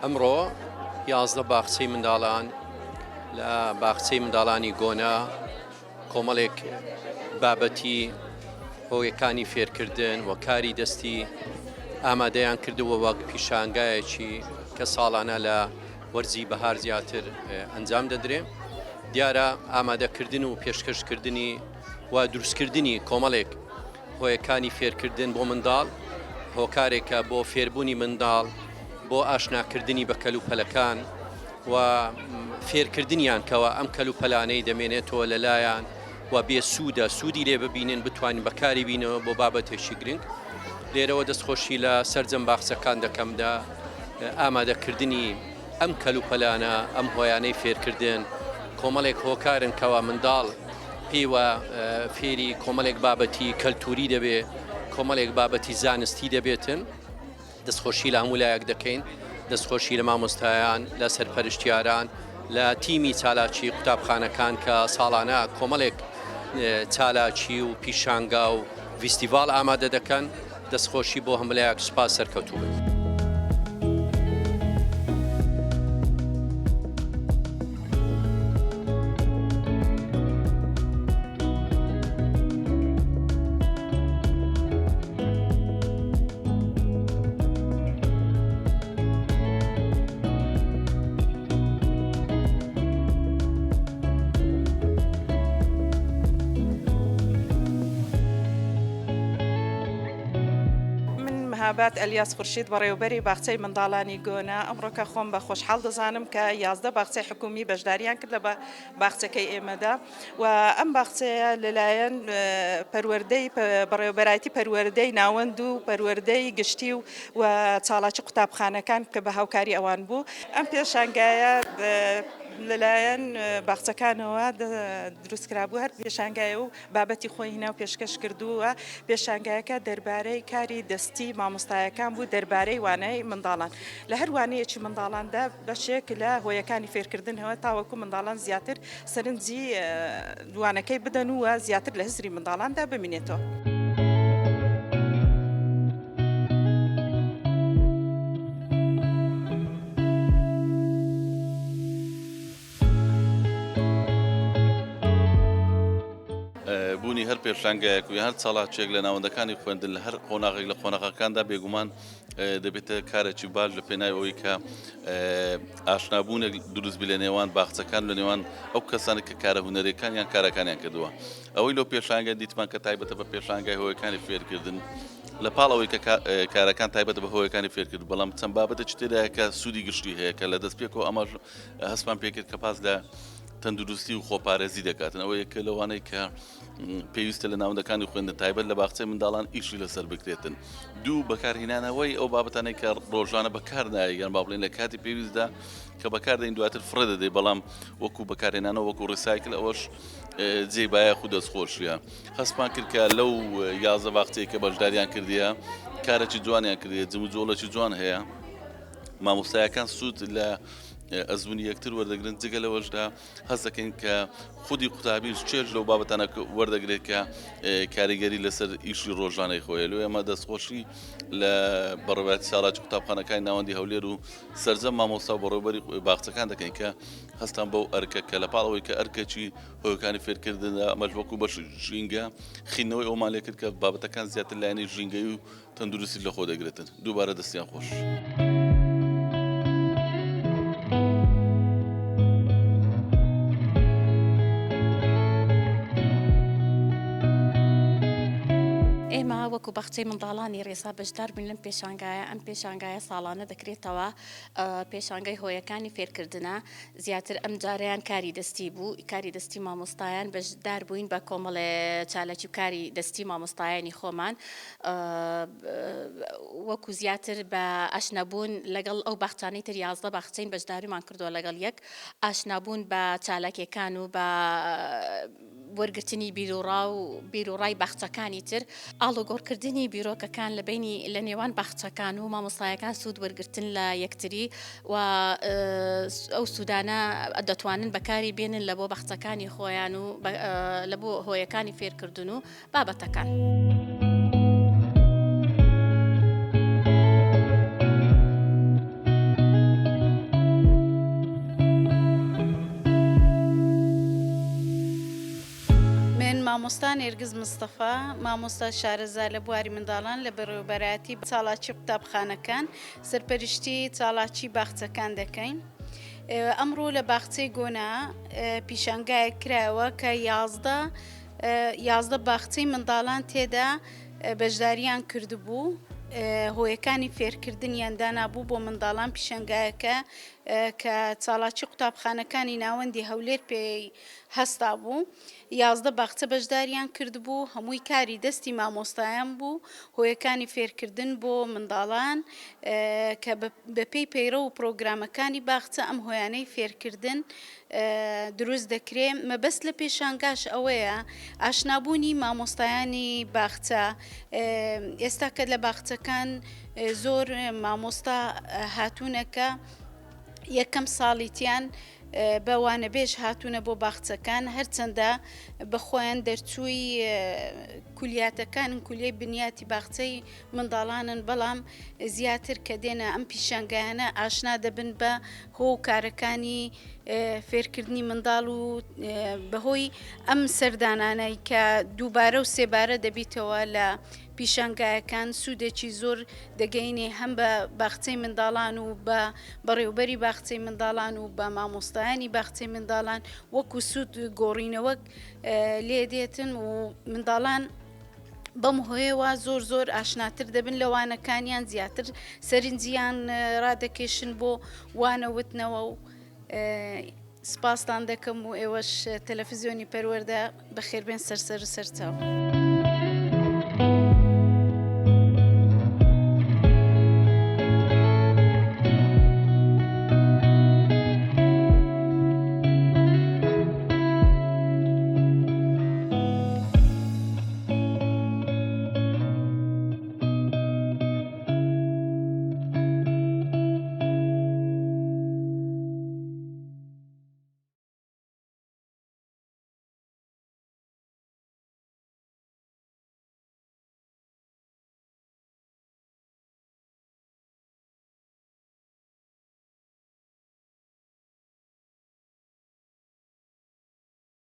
ئەمڕۆ 11 باخچەی منداڵان لە باخچەی منداڵانی گۆنا کۆمەڵێک بابەتی هۆیەکانی فێرکردن و کاری دەستی ئامادەیان کردووە وەک پیشانگایەکی کە ساڵانە لە وەرزی بەهار زیاتر ئەنجام دەدرێ. دیارە ئامادەکردن و پێشکەشکردنی و دروستکردنی کۆمەڵێک هۆیەکانی فێرکردن بۆ منداڵ هۆکارێکە بۆ فێربوونی منداڵ، بۆ ئاشناکردنی بە کەلوپەلەکان و فێرکردنیان کەەوە ئەم کەلوپەلانەی دەمێنێتەوە لەلایەن و بێ سوودە سوودی لێ ببینن بتوانین بەکاری بینەوە بۆ بابەتێکی گرنگ. لێرەوە دەستخۆشی لە سەرجەم باخچەکان دەکەمدا ئامادەکردنی ئەم کەلوپەلانە ئەم هۆیانەی فێرکردن کۆمەڵێک هۆکارن کەوا منداڵ پێیوە فێری کۆمەڵێک بابەتی کەلتوری دەبێ، کۆمەڵێک بابەتی زانستی دەبێتن. دەستخۆشی لە هەموو لایەک دەکەین، دەستخۆشی لە مامۆستایان، لە سەرپەرشتیاران، لە تیمی چالاکی قوتابخانەکان کە ساڵانە کۆمەڵێک چالاکی و پیشانگا و فیستیڤال ئامادە دەکەن. دەستخۆشی بۆ هەمولایەک سوپاس سەرکەوتوو بێت. هابات ئەلیاس خورشید بەڕێوەبەری باخچەی منداڵانی گۆنا ئەمڕۆکە خۆم بە خۆشحاڵ دەزانم کە 11 باخچەی حکومی بەشداریان کرد لە باخچەکەی ئێمەدا و ئەم باخچەیە لەلایەن پەروەردەی بەڕێوەبەرایەتی پەروەردەی ناوەند و پەروەردەی گشتی و چالاکی قوتابخانەکان کە بە هاوکاری ئەوان بوو. ئەم پێشانگایە لەلایەن باخچەکانەوە دروستکرابوو، هەر پێشانگایە و بابەتی خۆی هێنا و پێشکەش کردووە. پێشانگایەکە دەربارەی کاری دەستی مامۆستایەکان بوو، دەربارەی وانەی منداڵان لە هەر وانەیەکی منداڵاندا بەشێک لە هۆیەکانی فێرکردنەوە تاوەکو منداڵان زیاتر سەرنجی دوانەکەی بدەن وە زیاتر لە هزری منداڵاندا بمینێتەوە. بوونی هەر پێشانگایەک و هەر چاڵاکێک لە ناوەندەکانی خوێندن لە هەر قۆناغێک لە قۆناغەکاندا بێگومان دەبێتە کارێکی باش لە پێناوی ئەوەی کە ئاشنابوونێک دروستبی لە نێوان باخچەکان لە نێوان ئەو کەسانی کە کارە هونەرەکان یان کارەکانیان کردووە. ئەوەی لەو پێشانگە دیتمان کە تایبەتە بە پێشانگای هۆیەکانی فێرکردن لە پاڵ ئەوەی کە کارەکان تایبەت بە هۆیەکانی فێرکرد، بەڵام چەند بابەتێکی تێدایە کە سوودی گشتی هەیە کە لە دەست پێکەوە ئەمەش هەستمان پێکرد کە پاس لە تەندروستی و خۆپارێزی دەکاتن. ئەوە یەکە لەوانەی کە پێویستە لە ناوەندەکانی خوێندن تایبەت لە باخچەی منداڵان ئیشی لەسەر بکرێتن. دوو بەکارهێنانەوەی ئەو بابەتانەی کە ڕۆژانە بەکار نایە یان با بڵێن لە کاتی پێویستدا کە بەکاردەین دواتر فڕە دەدەی، بەڵام وەکو بەکارهێنانەوە وەکو ڕیسایکل ئەوەش جێی بایە خو دەستخۆشیە. هەستمان کرد کە لەو 11 باخچەی کە بەشداریان کردیە کارێکی جوانیان کردیە، جم و جۆڵێکی جوان هەیە. مامۆستایەکان سوود لە ئەزمموی یەکتر وەردەگرن، جگە لەوەشدا هەست دەکەین کە خودی قوتابیش چێژ لەو بابەتانە وەردەگرێت کە کاریگەری لەسەر ئیشی ڕۆژانەی خۆیە. لێ ئەمە دەستخۆشی لە بەڕێوەبەری ساڵاتی قوتابخانەکانی ناوەندی هەولێر و سەرجەم مامۆستا و بەڕێوەبەری باخچەکان دەکەین کە هەستان بەو ئەرکە کە لە پاڵەوەی کە ئەرکەکی هۆیەکانی فێرکردندا ئەمەش وەکو بەش ژینگە خینەوەی ئەومان لێ کرد کە بابەتەکان زیاتر لایەنی ژینگەی و تەندروستی لە خۆ دەگرێتن. دووبارە دەستیان خۆش. ئێمە وەکو باخچەی منداڵانی ڕێسا بەشدار بووین لەم پێشانگایە. ئەم پێشانگایە ساڵانە دەکرێتەوە پێشانگای هۆیەکانی فێرکردنە. زیاتر ئەم جاریان کاری دەستی بوو، کاری دەستی مامۆستایان بەشدار بووین بە کۆمەڵێ چالاکی و کاری دەستی مامۆستایانی خۆمان، وەکو زیاتر بە ئاشنابوون لەگەڵ ئەو باخچانەی تر 11 باخچەین بەشداریمان کردووە لەگەڵ یەک ئاشنابوون بە چالاکیەکان و بە وەرگرتنی بیرۆڕای باخچەکانی تر، ئاڵۆگۆڕکردنی بیرۆکەکان لە نێوان باخچەکان و مامۆستایەکان سوود وەرگرتن لە یەکتری و ئەو سوودانە دەتوانن بەکاری بێنن لە بۆ باخچەکانی خۆیان و لە بۆ هۆیەکانی فێرکردن و بابەتەکان. مامۆستا نێرگز مستەفا مامۆستا شارەزا لە بواری منداڵان لە بەڕێوەبەراتی چاڵاکی قوتابخانەکان سەرپەرشتی چاڵاکی باخچەکان دەکەین. ئەمڕۆ لە باخچەی گۆنا پیشانگایە کرایەوە کە 11 باخچەی منداڵان تێدا بەشداریان کردبوو. هۆیەکانی فێرکردنیان دانابوو بۆ منداڵان پیشەنگایەکە کە چاڵاکی قوتابخانەکانی ناوەندی هەولێر پێی هەستا بوو. 11 باخچە بەشداریان کردبوو، هەمووی کاری دەستی مامۆستایان بوو، هۆیەکانی فێرکردن بۆ منداڵان کە بەپێی پەیرە و پرۆگرامەکانی باخچە ئەم هۆیانەی فێرکردن دروست دەکرێت. مەبەست لە پێشانگاش ئەوەیە ئاشنابوونی مامۆستایانی باخچە. ئێستا کە لە باخچەکان زۆر مامۆستا هاتوونەکە یەکەم ساڵیتیان بەوانەبێژ هاتوونە بۆ باخچەکان هەرچەندە بەخۆیان دەرچووی کولیاتەکان کولیەی بنیاتی باخچەی منداڵانن، بەڵام زیاتر کە دێنە ئەم پیشانگایانە ئاشنا دەبن بە هۆکارەکانی فێرکردنی منداڵ و بەهۆی ئەم سەردانانەی کە دووبارە و سێبارە دەبیتەوە لە پیشانگایەکان سوودێکی زۆر دەگەینێ هەم بە باخچەی منداڵان و بە بەڕێوەبەری باخچەی منداڵان و بە مامۆستایانی باخچەی منداڵان وەکو سوود گۆڕینەوەک لێدێتن و منداڵان بەم هۆیەوە زۆر ئاشناتر دەبن لە وانەکانیان، زیاتر سەرنجیان ڕادەکێشن بۆ وانەوتنەوە و سپاستان دەکەم و ئێوەش تەلەڤیزیۆنی پەروەردە بەخێربێن سەرسەر و سەرچاو.